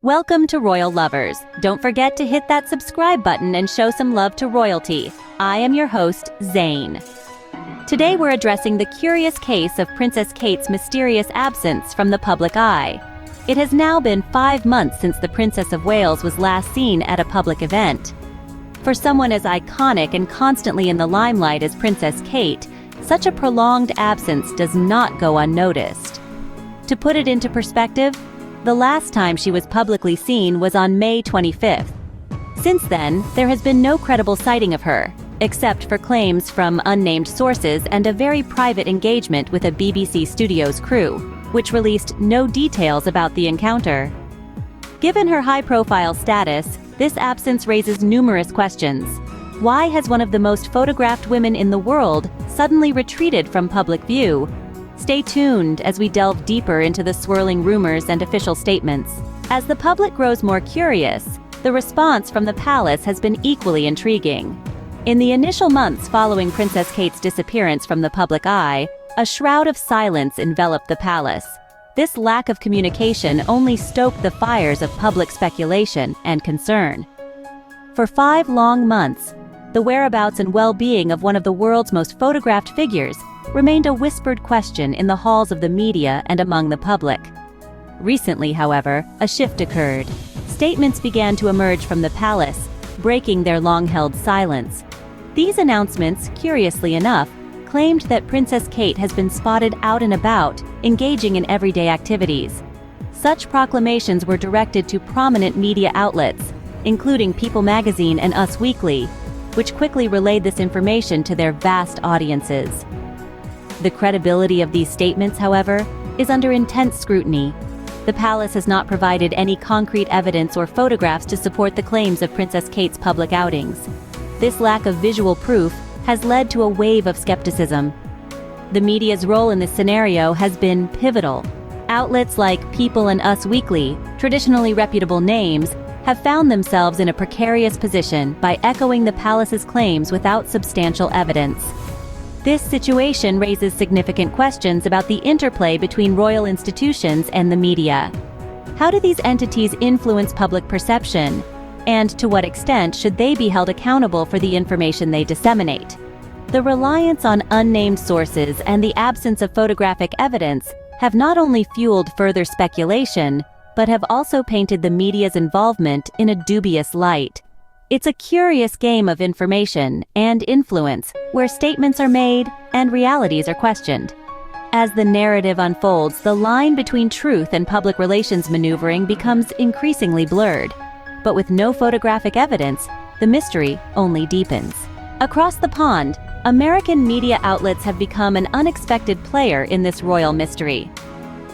Welcome to Royal Lovers. Don't forget to hit that subscribe button and show some love to royalty. I am your host, Zane. Today we're addressing the curious case of Princess Kate's mysterious absence from the public eye. It has now been 5 months since the Princess of Wales was last seen at a public event. For someone as iconic and constantly in the limelight as Princess Kate, such a prolonged absence does not go unnoticed. To put it into perspective, the last time she was publicly seen was on May 25th. Since then, there has been no credible sighting of her, except for claims from unnamed sources and a very private engagement with a BBC Studios crew, which released no details about the encounter. Given her high-profile status, this absence raises numerous questions. Why has one of the most photographed women in the world suddenly retreated from public view? Stay tuned as we delve deeper into the swirling rumors and official statements. As the public grows more curious, the response from the palace has been equally intriguing. In the initial months following Princess Kate's disappearance from the public eye, a shroud of silence enveloped the palace. This lack of communication only stoked the fires of public speculation and concern. For 5 long months, the whereabouts and well-being of one of the world's most photographed figures remained a whispered question in the halls of the media and among the public. Recently, however, a shift occurred. Statements began to emerge from the palace, breaking their long-held silence. These announcements, curiously enough, claimed that Princess Kate has been spotted out and about, engaging in everyday activities. Such proclamations were directed to prominent media outlets, including People magazine and Us Weekly, which quickly relayed this information to their vast audiences. The credibility of these statements, however, is under intense scrutiny. The palace has not provided any concrete evidence or photographs to support the claims of Princess Kate's public outings. This lack of visual proof has led to a wave of skepticism. The media's role in this scenario has been pivotal. Outlets like People and Us Weekly, traditionally reputable names, have found themselves in a precarious position by echoing the palace's claims without substantial evidence. This situation raises significant questions about the interplay between royal institutions and the media. How do these entities influence public perception? And to what extent should they be held accountable for the information they disseminate? The reliance on unnamed sources and the absence of photographic evidence have not only fueled further speculation, but have also painted the media's involvement in a dubious light. It's a curious game of information and influence, where statements are made and realities are questioned. As the narrative unfolds, the line between truth and public relations maneuvering becomes increasingly blurred. But with no photographic evidence, the mystery only deepens. Across the pond, American media outlets have become an unexpected player in this royal mystery.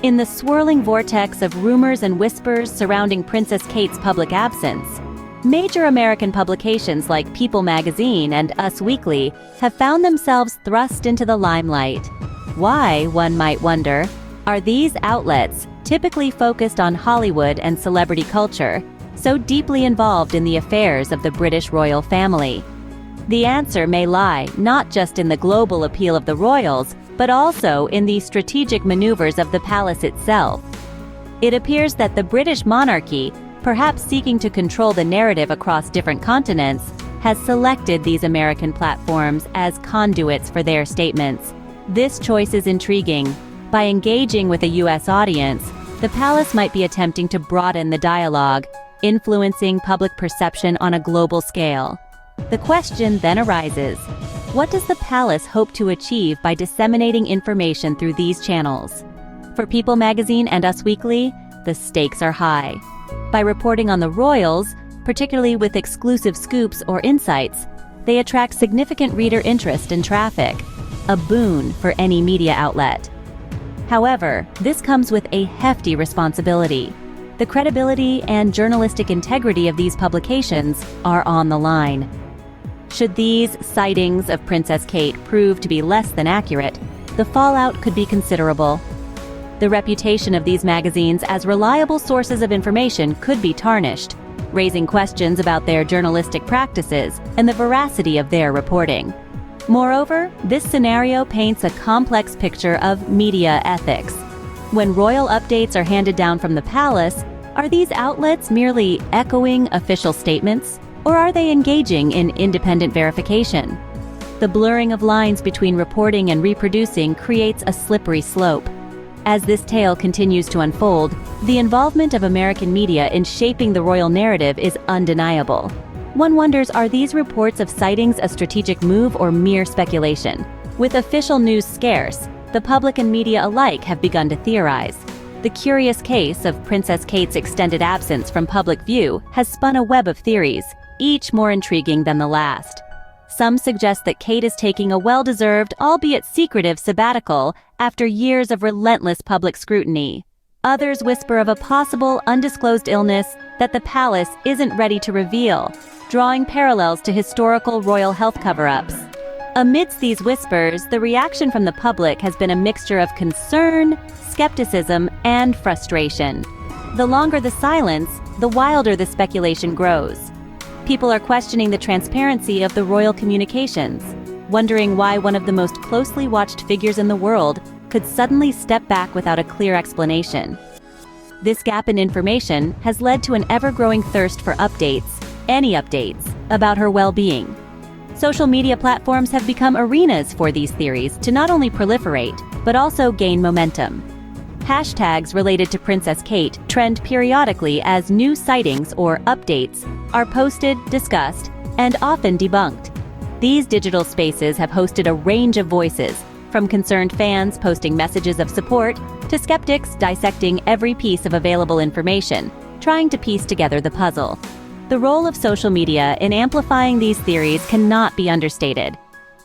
In the swirling vortex of rumors and whispers surrounding Princess Kate's public absence, major American publications like People magazine and Us Weekly have found themselves thrust into the limelight. Why, one might wonder, are these outlets, typically focused on Hollywood and celebrity culture, so deeply involved in the affairs of the British royal family? The answer may lie not just in the global appeal of the royals, but also in the strategic maneuvers of the palace itself. It appears that the British monarchy, perhaps seeking to control the narrative across different continents, has selected these American platforms as conduits for their statements. This choice is intriguing. By engaging with a U.S. audience, the palace might be attempting to broaden the dialogue, influencing public perception on a global scale. The question then arises, what does the palace hope to achieve by disseminating information through these channels? For People magazine and Us Weekly, the stakes are high. By reporting on the royals, particularly with exclusive scoops or insights, they attract significant reader interest and traffic, a boon for any media outlet. However, this comes with a hefty responsibility. The credibility and journalistic integrity of these publications are on the line. Should these sightings of Princess Kate prove to be less than accurate, the fallout could be considerable. The reputation of these magazines as reliable sources of information could be tarnished, raising questions about their journalistic practices and the veracity of their reporting. Moreover, this scenario paints a complex picture of media ethics. When royal updates are handed down from the palace, Are these outlets merely echoing official statements, or are they engaging in independent verification? The blurring of lines between reporting and reproducing creates a slippery slope. As this tale continues to unfold, the involvement of American media in shaping the royal narrative is undeniable. One wonders, are these reports of sightings a strategic move or mere speculation? With official news scarce, the public and media alike have begun to theorize. The curious case of Princess Kate's extended absence from public view has spun a web of theories, each more intriguing than the last. Some suggest that Kate is taking a well-deserved, albeit secretive, sabbatical after years of relentless public scrutiny. Others whisper of a possible undisclosed illness that the palace isn't ready to reveal, drawing parallels to historical royal health cover-ups. Amidst these whispers, the reaction from the public has been a mixture of concern, skepticism, and frustration. The longer the silence, the wilder the speculation grows. People are questioning the transparency of the royal communications, wondering why one of the most closely watched figures in the world could suddenly step back without a clear explanation. This gap in information has led to an ever-growing thirst for updates, any updates, about her well-being. Social media platforms have become arenas for these theories to not only proliferate, but also gain momentum. Hashtags related to Princess Kate trend periodically as new sightings or updates are posted, discussed, and often debunked. These digital spaces have hosted a range of voices, from concerned fans posting messages of support to skeptics dissecting every piece of available information, trying to piece together the puzzle. The role of social media in amplifying these theories cannot be understated.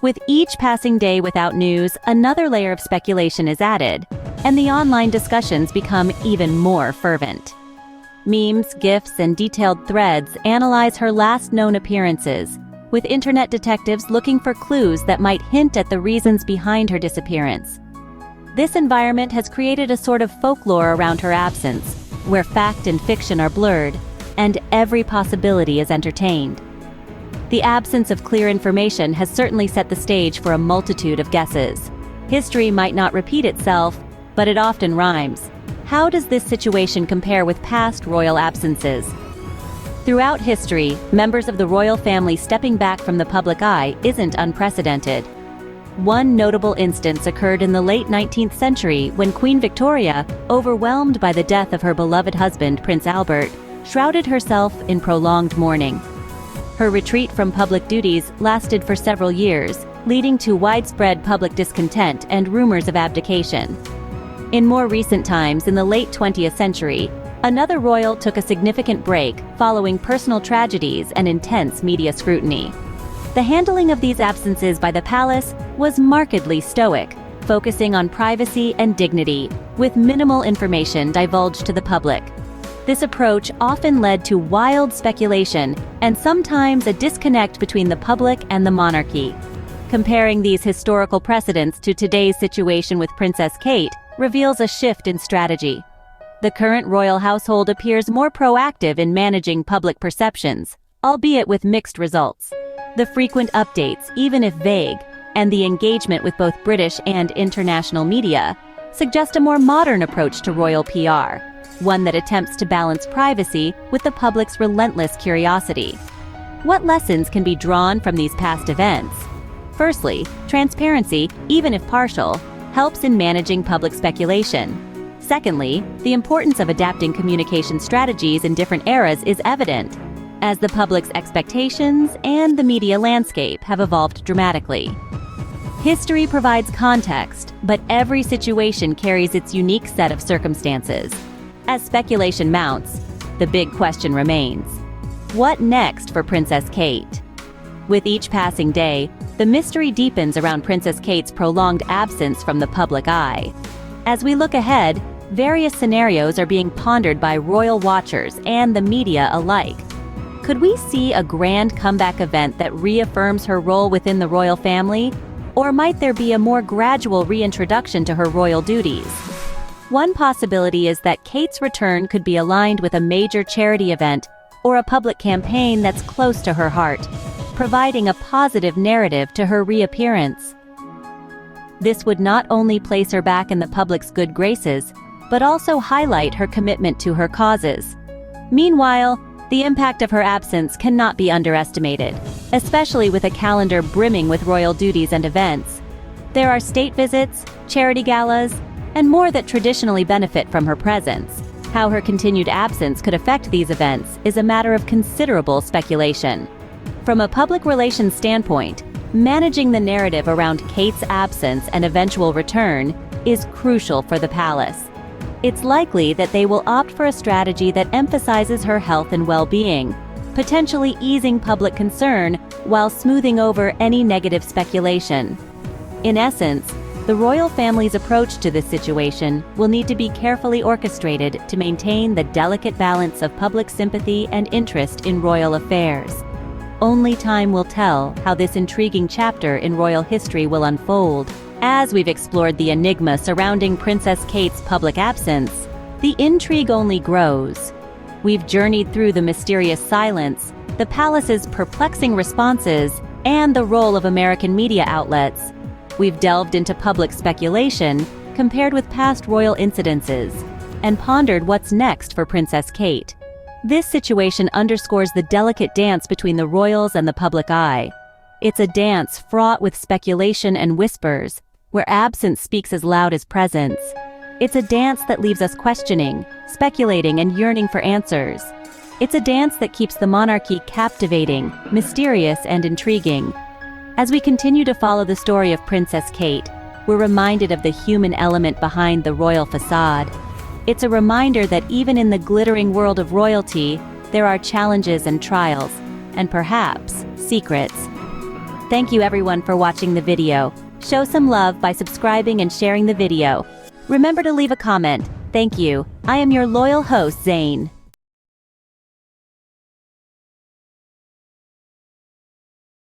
With each passing day without news, another layer of speculation is added, and the online discussions become even more fervent. Memes, GIFs, and detailed threads analyze her last known appearances, with internet detectives looking for clues that might hint at the reasons behind her disappearance. This environment has created a sort of folklore around her absence, where fact and fiction are blurred, and every possibility is entertained. The absence of clear information has certainly set the stage for a multitude of guesses. History might not repeat itself, but it often rhymes. How does this situation compare with past royal absences? Throughout history, members of the royal family stepping back from the public eye isn't unprecedented. One notable instance occurred in the late 19th century when Queen Victoria, overwhelmed by the death of her beloved husband, Prince Albert, shrouded herself in prolonged mourning. Her retreat from public duties lasted for several years, leading to widespread public discontent and rumors of abdication. In more recent times, in the late 20th century, another royal took a significant break following personal tragedies and intense media scrutiny. The handling of these absences by the palace was markedly stoic, focusing on privacy and dignity, with minimal information divulged to the public. This approach often led to wild speculation and sometimes a disconnect between the public and the monarchy. Comparing these historical precedents to today's situation with Princess Kate reveals a shift in strategy. The current royal household appears more proactive in managing public perceptions, albeit with mixed results. The frequent updates, even if vague, and the engagement with both British and international media suggest a more modern approach to royal PR, one that attempts to balance privacy with the public's relentless curiosity. What lessons can be drawn from these past events? Firstly, transparency, even if partial, helps in managing public speculation. Secondly, the importance of adapting communication strategies in different eras is evident, as the public's expectations and the media landscape have evolved dramatically. History provides context, but every situation carries its unique set of circumstances. As speculation mounts, the big question remains: what next for Princess Kate? With each passing day, the mystery deepens around Princess Kate's prolonged absence from the public eye. As we look ahead, various scenarios are being pondered by royal watchers and the media alike. Could we see a grand comeback event that reaffirms her role within the royal family? Or might there be a more gradual reintroduction to her royal duties? One possibility is that Kate's return could be aligned with a major charity event or a public campaign that's close to her heart, providing a positive narrative to her reappearance. This would not only place her back in the public's good graces, but also highlight her commitment to her causes. Meanwhile, the impact of her absence cannot be underestimated, especially with a calendar brimming with royal duties and events. There are state visits, charity galas, and more that traditionally benefit from her presence. How her continued absence could affect these events is a matter of considerable speculation. From a public relations standpoint, managing the narrative around Kate's absence and eventual return is crucial for the palace. It's likely that they will opt for a strategy that emphasizes her health and well-being, potentially easing public concern while smoothing over any negative speculation. In essence, the royal family's approach to this situation will need to be carefully orchestrated to maintain the delicate balance of public sympathy and interest in royal affairs. Only time will tell how this intriguing chapter in royal history will unfold. As we've explored the enigma surrounding Princess Kate's public absence, the intrigue only grows. We've journeyed through the mysterious silence, the palace's perplexing responses, and the role of American media outlets. We've delved into public speculation, compared with past royal incidences, and pondered what's next for Princess Kate. This situation underscores the delicate dance between the royals and the public eye. It's a dance fraught with speculation and whispers, where absence speaks as loud as presence. It's a dance that leaves us questioning, speculating, and yearning for answers. It's a dance that keeps the monarchy captivating, mysterious, and intriguing. As we continue to follow the story of Princess Kate, we're reminded of the human element behind the royal facade. It's a reminder that even in the glittering world of royalty, there are challenges and trials, and perhaps secrets. Thank you everyone for watching the video. Show some love by subscribing and sharing the video. Remember to leave a comment. Thank you. I am your loyal host, Zane.